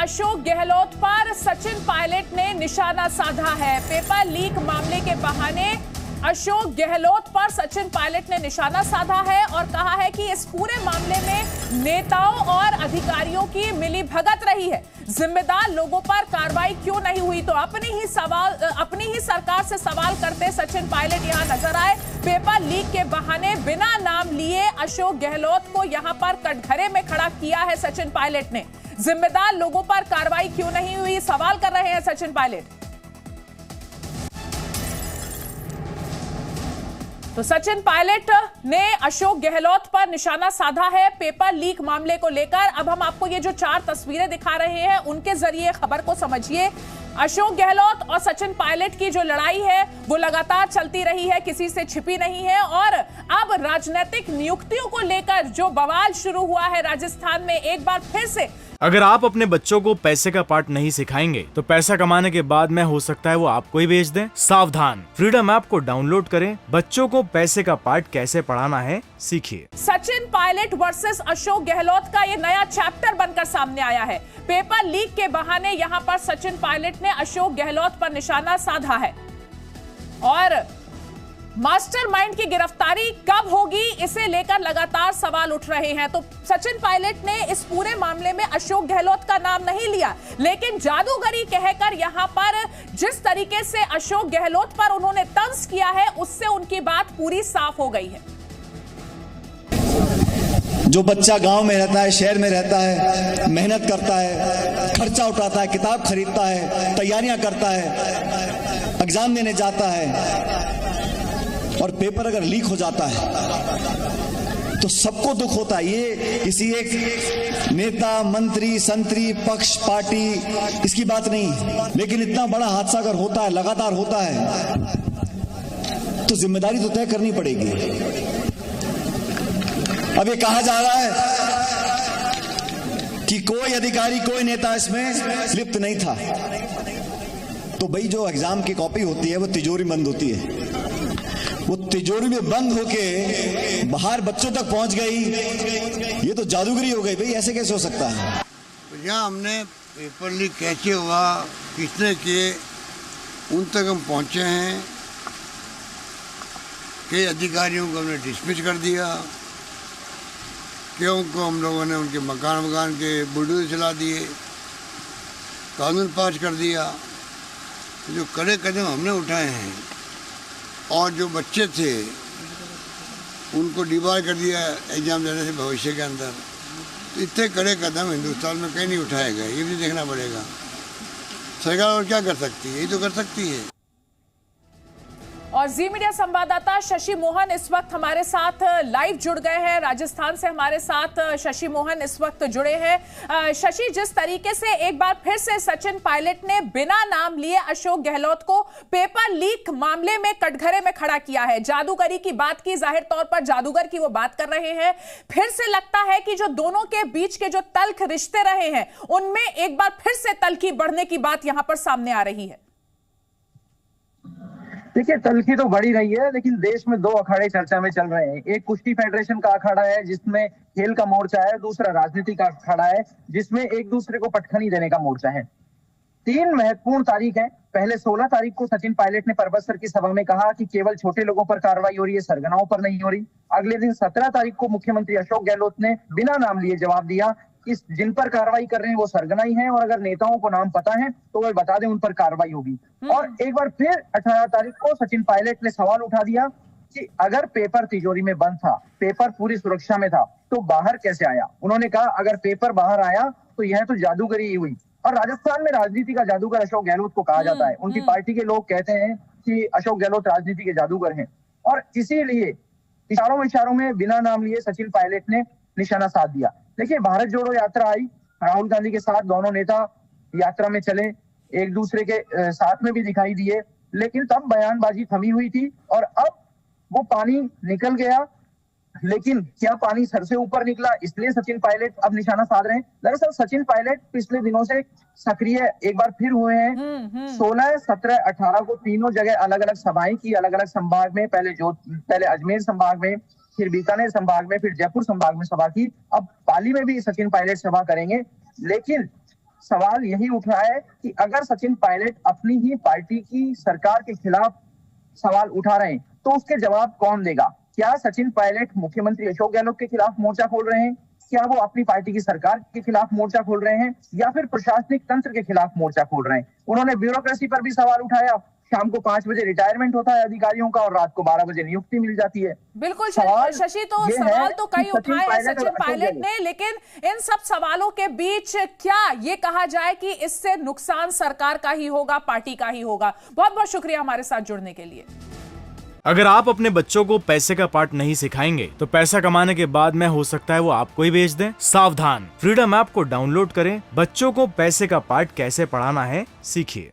अशोक गहलोत पर सचिन पायलट ने निशाना साधा है। पेपर लीक मामले के बहाने अशोक गहलोत पर सचिन पायलट ने निशाना साधा है और कहा है कि इस पूरे मामले में नेताओं और अधिकारियों की मिलीभगत रही है। जिम्मेदार लोगों पर कार्रवाई क्यों नहीं हुई, तो अपनी ही सरकार से सवाल करते सचिन पायलट यहां नजर आए। पेपर लीक के बहाने बिना नाम लिए अशोक गहलोत को यहां पर कटघरे में खड़ा किया है सचिन पायलट ने। जिम्मेदार लोगों पर कार्रवाई क्यों नहीं हुई, सवाल कर रहे हैं सचिन पायलट। तो सचिन पायलट ने अशोक गहलोत पर निशाना साधा है पेपर लीक मामले को लेकर। अब हम आपको ये जो 4 तस्वीरें दिखा रहे हैं उनके जरिए खबर को समझिए। अशोक गहलोत और सचिन पायलट की जो लड़ाई है वो लगातार चलती रही है, किसी से छिपी नहीं है। और अब राजनीतिक नियुक्तियों को लेकर जो बवाल शुरू हुआ है राजस्थान में, एक बार फिर से अगर आप अपने बच्चों को पैसे का पाठ नहीं सिखाएंगे तो पैसा कमाने के बाद में हो सकता है वो आपको ही बेच दें। सावधान, फ्रीडम ऐप को डाउनलोड करें, बच्चों को पैसे का पाठ कैसे पढ़ाना है सीखिए। सचिन पायलट वर्सेस अशोक गहलोत का ये नया चैप्टर बनकर सामने आया है। पेपर लीक के बहाने यहां पर सचिन पायलट ने अशोक गहलोत पर निशाना साधा है और मास्टरमाइंड की गिरफ्तारी कब होगी इसे लेकर लगातार सवाल उठ रहे हैं। तो सचिन पायलट ने इस पूरे मामले में अशोक गहलोत का नाम नहीं लिया, लेकिन जादूगरी कहकर यहां पर जिस तरीके से अशोक गहलोत पर उन्होंने तंज किया है उससे उनकी बात पूरी साफ हो गई है। जो बच्चा गांव में रहता है, शहर में रहता है, मेहनत करता है, खर्चा उठाता है, किताब खरीदता है, तैयारियां करता है, एग्जाम देने जाता है और पेपर अगर लीक हो जाता है तो सबको दुख होता है। ये किसी एक नेता, मंत्री, संतरी, पक्ष, पार्टी इसकी बात नहीं, लेकिन इतना बड़ा हादसा अगर होता है, लगातार होता है, तो जिम्मेदारी तो तय करनी पड़ेगी। अब ये कहा जा रहा है कि कोई अधिकारी, कोई नेता इसमें लिप्त नहीं था, तो भाई जो एग्जाम की कॉपी होती है वो तिजोरी बंद होती है, वो तिजोरी में बंद होके बाहर बच्चों तक पहुंच गई, ये तो जादूगरी हो गई भाई, ऐसे कैसे हो सकता है। यहाँ हमने पेपर लीक कैसे हुआ, किसने किए, उन तक हम पहुंचे हैं। कई अधिकारियों को हमने डिसमिस कर दिया, क्यों को हम लोगों ने उनके मकान के बुलडोजर चला दिए, कानून पास कर दिया। जो कड़े कदम हमने उठाए हैं और जो बच्चे थे उनको डिबार कर दिया एग्जाम देने से भविष्य के अंदर, तो इतने कड़े कदम हिंदुस्तान में कहीं नहीं उठाए गए। ये भी देखना पड़ेगा, सरकार और क्या कर सकती है, यही तो कर सकती है। और जी मीडिया संवाददाता शशि मोहन इस वक्त हमारे साथ लाइव जुड़ गए हैं। राजस्थान से हमारे साथ शशि मोहन इस वक्त जुड़े हैं। शशि, जिस तरीके से एक बार फिर से सचिन पायलट ने बिना नाम लिए अशोक गहलोत को पेपर लीक मामले में कटघरे में खड़ा किया है, जादूगरी की बात की, जाहिर तौर पर जादूगर की वो बात कर रहे हैं। फिर से लगता है कि जो दोनों के बीच के जो तल्ख रिश्ते रहे हैं उनमें एक बार फिर से तल्खी बढ़ने की बात यहां पर सामने आ रही है। देखिए, तल्खी तो बढ़ी रही है, लेकिन देश में 2 अखाड़े चर्चा में चल रहे हैं। एक कुश्ती फेडरेशन का अखाड़ा है जिसमें खेल का मोर्चा है, दूसरा राजनीति का अखाड़ा है जिसमें एक दूसरे को पटखनी देने का मोर्चा है। 3 महत्वपूर्ण तारीख है। पहले 16 तारीख को सचिन पायलट ने पर्वत सर की सभा में कहा कि केवल छोटे लोगों पर कार्रवाई हो रही है, सरगनाओं पर नहीं हो रही। अगले दिन 17 तारीख को मुख्यमंत्री अशोक गहलोत ने बिना नाम लिए जवाब दिया कि जिन पर कार्रवाई कर रहे हैं वो सरगना ही है और अगर नेताओं को नाम पता है तो वो बता दें, उन पर कार्रवाई होगी। और एक बार फिर 18 तारीख को सचिन पायलट ने सवाल उठा दिया कि अगर पेपर तिजोरी में बंद था, पेपर पूरी सुरक्षा में था, तो बाहर कैसे आया। उन्होंने कहा अगर पेपर बाहर आया तो यह तो जादूगरी ही हुई। और राजस्थान में राजनीति का जादूगर अशोक गहलोत को कहा जाता है। उनकी पार्टी के लोग कहते हैं कि अशोक गहलोत राजनीति के जादूगर हैं और इसीलिए इशारों में बिना नाम लिए सचिन पायलट ने निशाना साध दिया। देखिए, भारत जोड़ो यात्रा आई, राहुल गांधी के साथ दोनों नेता यात्रा में चले, एक दूसरे के साथ में भी दिखाई दिए, लेकिन तब बयानबाजी थमी हुई थी और अब वो पानी निकल गया। लेकिन क्या पानी सर से ऊपर निकला, इसलिए सचिन पायलट अब निशाना साध रहे हैं। दरअसल सचिन पायलट पिछले दिनों से सक्रिय एक बार फिर हुए हैं। 16, 17, 18 को तीनों जगह अलग अलग सभाएं की, अलग अलग संभाग में, पहले अजमेर संभाग में, फिर बीकानेर संभाग में, फिर जयपुर संभाग में सभा की। अब पाली में भी सचिन पायलट सभा करेंगे। लेकिन सवाल यही उठ रहा है कि अगर सचिन पायलट अपनी ही पार्टी की सरकार के खिलाफ सवाल उठा रहे हैं तो उसके जवाब कौन देगा? क्या सचिन पायलट मुख्यमंत्री अशोक गहलोत के खिलाफ मोर्चा खोल रहे हैं? क्या वो अपनी पार्टी की सरकार के खिलाफ मोर्चा खोल रहे हैं या फिर प्रशासनिक तंत्र के खिलाफ मोर्चा खोल रहे हैं? उन्होंने ब्यूरोक्रेसी पर भी सवाल उठाया। शाम को 5 बजे रिटायरमेंट होता है अधिकारियों का और रात को 12 बजे नियुक्ति मिल जाती है। बिल्कुल सवाल शशि, तो ये सवाल है तो कि कई सचिन उठाए हैं पायलट और सचिन अशोक पायलट गहलोत। ने, लेकिन इन सब सवालों के बीच क्या ये कहा जाए कि इससे नुकसान सरकार का ही होगा, पार्टी का ही होगा? बहुत बहुत शुक्रिया हमारे साथ जुड़ने के लिए। अगर आप अपने बच्चों को पैसे का पार्ट नहीं सिखाएंगे तो पैसा कमाने के बाद में हो सकता है वो आपको ही बेच दें। सावधान, फ्रीडम ऐप को डाउनलोड करें, बच्चों को पैसे का पार्ट कैसे पढ़ाना है सीखिए।